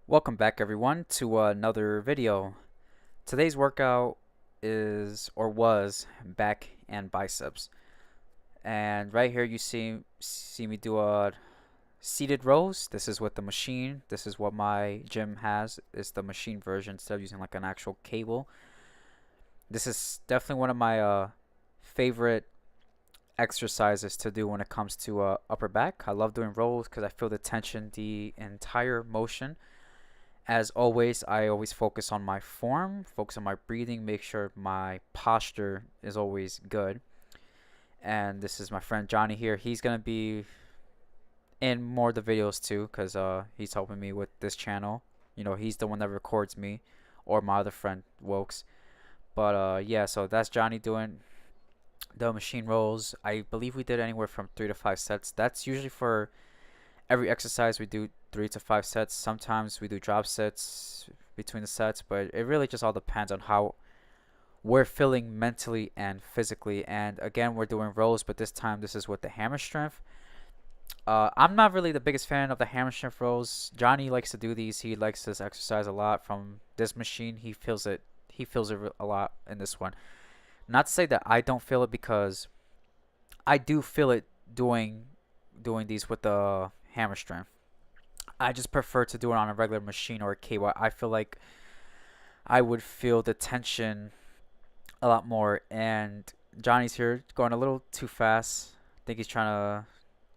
Welcome back everyone to another video. Today's workout is or was back and biceps. And right here you see me do a seated rows. This is with the machine. This is what my gym has. It's the machine version instead of using like an actual cable. This is definitely one of my favorite exercises to do when it comes to upper back. I love doing rows because I feel the tension the entire motion. As always, I always focus on my form, focus on my breathing, make sure my posture is always good. And this is my friend Johnny here. He's going to be in more of the videos too because he's helping me with this channel. You know, he's the one that records me, or my other friend, Wokes. But yeah, so that's Johnny doing the machine rolls. I believe we did anywhere from 3 to 5 sets. That's usually for every exercise. We do 3 to 5 sets. Sometimes we do drop sets between the sets, but it really just all depends on how we're feeling mentally and physically. And again, we're doing rows, but this time this is with the hammer strength. I'm not really the biggest fan of the hammer strength rows. Johnny likes to do these. He likes this exercise a lot from this machine. He feels it. He feels it a lot in this one. Not to say that I don't feel it, because I do feel it doing these with the hammer strength. I just prefer to do it on a regular machine or a cable. I feel like I would feel the tension a lot more. And Johnny's here going a little too fast. I think he's trying to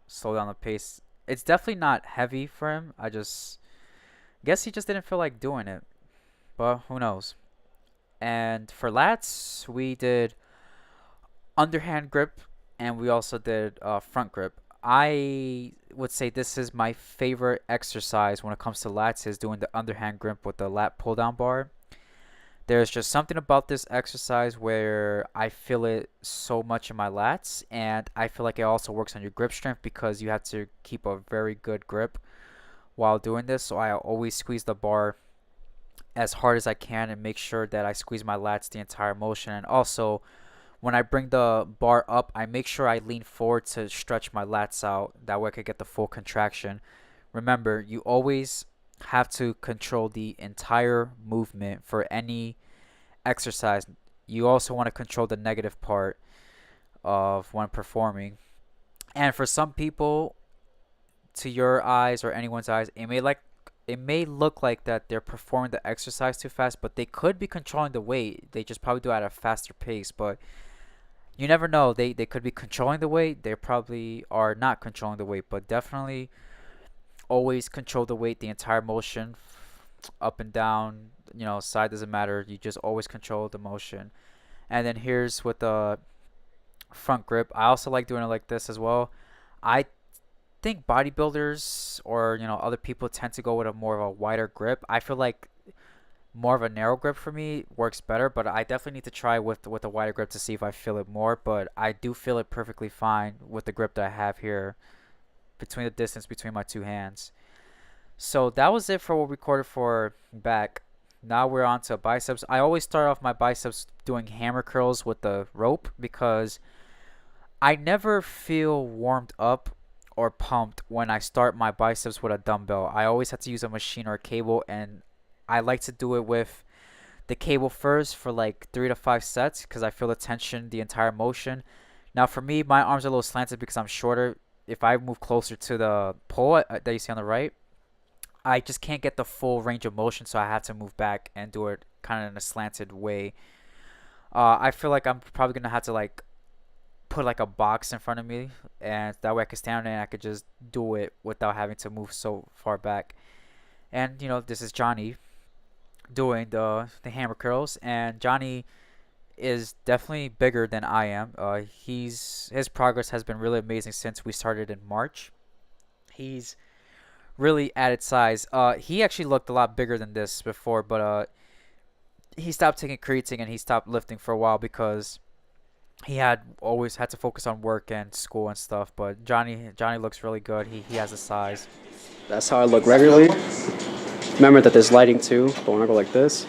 slow down the pace. It's definitely not heavy for him. I just guess he just didn't feel like doing it. But who knows? And for lats, we did underhand grip and we also did front grip. I would say this is my favorite exercise when it comes to lats, is doing the underhand grip with the lat pull down bar. There's just something about this exercise where I feel it so much in my lats, and I feel like it also works on your grip strength because you have to keep a very good grip while doing this. So I always squeeze the bar as hard as I can and make sure that I squeeze my lats the entire motion. And also, when I bring the bar up, I make sure I lean forward to stretch my lats out. That way I could get the full contraction. Remember, you always have to control the entire movement for any exercise. You also want to control the negative part of when performing. And for some people, to your eyes or anyone's eyes, it may look like that they're performing the exercise too fast, but they could be controlling the weight. They just probably do it at a faster pace. But you never know. They could be controlling the weight. They probably are not controlling the weight, but definitely always control the weight the entire motion, up and down, side doesn't matter. You just always control the motion. And then here's with the front grip. I also like doing it like this as well. I think bodybuilders or other people tend to go with a more of a wider grip. I feel like more of a narrow grip for me works better, but I definitely need to try with a wider grip to see if I feel it more. But I do feel it perfectly fine with the grip that I have here, between the distance between my two hands. So that was it for what we recorded for back. Now we're on to biceps. I always start off my biceps doing hammer curls with the rope because I never feel warmed up or pumped when I start my biceps with a dumbbell. I always have to use a machine or a cable, and I like to do it with the cable first for like 3 to 5 sets because I feel the tension the entire motion. Now for me, my arms are a little slanted because I'm shorter. If I move closer to the pole that you see on the right, I just can't get the full range of motion, so I have to move back and do it kind of in a slanted way. I feel like I'm probably gonna have to like put like a box in front of me, and that way I could stand on it and I could just do it without having to move so far back. And this is Johnny doing the hammer curls, and Johnny is definitely bigger than I am. His progress has been really amazing since we started in March. He's really added size. He actually looked a lot bigger than this before, but he stopped taking creatine and he stopped lifting for a while because he had always had to focus on work and school and stuff. But Johnny looks really good. He has a size. That's how I look regularly. Remember that there's lighting too, but when I go like this,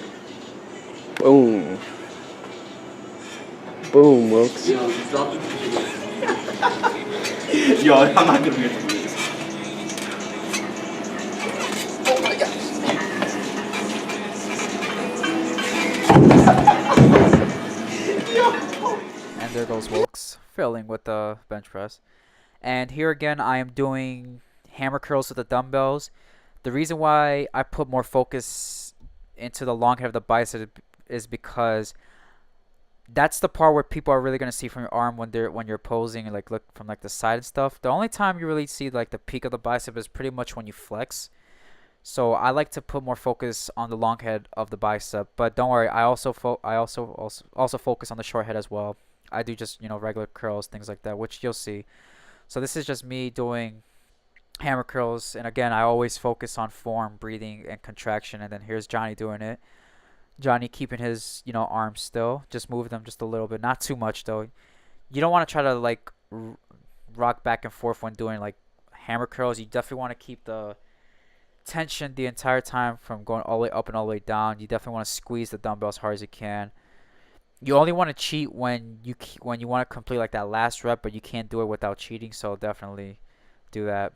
boom. Boom, Wilkes. Yo, I'm not gonna be able to do this. Oh my gosh. And there goes Wilkes, filling with the bench press. And here again, I am doing hammer curls with the dumbbells. The reason why I put more focus into the long head of the bicep is because that's the part where people are really gonna see from your arm when you're posing and like look from like the side and stuff. The only time you really see like the peak of the bicep is pretty much when you flex. So I like to put more focus on the long head of the bicep, but don't worry, I also focus on the short head as well. I do just regular curls, things like that, which you'll see. So this is just me doing hammer curls, and again, I always focus on form, breathing, and contraction. And then here's Johnny doing it. Johnny keeping his arms still, just move them just a little bit, not too much though. You don't want to try to like rock back and forth when doing like hammer curls. You definitely want to keep the tension the entire time from going all the way up and all the way down. You definitely want to squeeze the dumbbell as hard as you can. You only want to cheat when you want to complete like that last rep, but you can't do it without cheating. So definitely do that.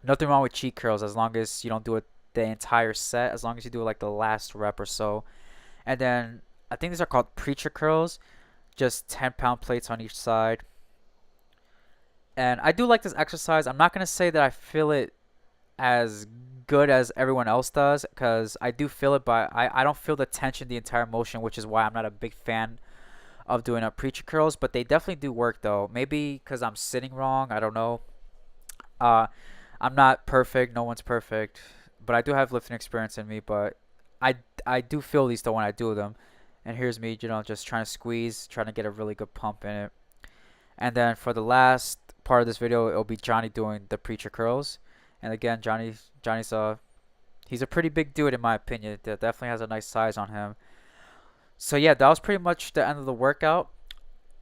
Nothing wrong with cheat curls as long as you don't do it the entire set. As long as you do it like the last rep or so. And then I think these are called preacher curls. Just 10-pound plates on each side. And I do like this exercise. I'm not gonna say that I feel it as good as everyone else does because I do feel it, but I don't feel the tension the entire motion, which is why I'm not a big fan of doing up preacher curls. But they definitely do work though. Maybe because I'm sitting wrong. I don't know. Uh, I'm not perfect. No one's perfect, but I do have lifting experience in me. But I I do feel these though when I do them. And here's me, just trying to squeeze, trying to get a really good pump in it. And then for the last part of this video, it'll be Johnny doing the preacher curls. And again, Johnny's he's a pretty big dude in my opinion. That definitely has a nice size on him. So yeah, that was pretty much the end of the workout.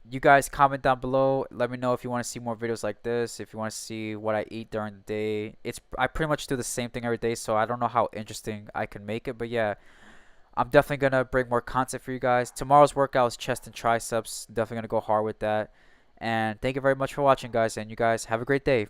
You guys comment down below. Let me know if you want to see more videos like this. If you want to see what I eat during the day. I pretty much do the same thing every day, so I don't know how interesting I can make it. But yeah, I'm definitely gonna bring more content for you guys. Tomorrow's workout is chest and triceps. Definitely gonna go hard with that. And thank you very much for watching, guys. And you guys have a great day.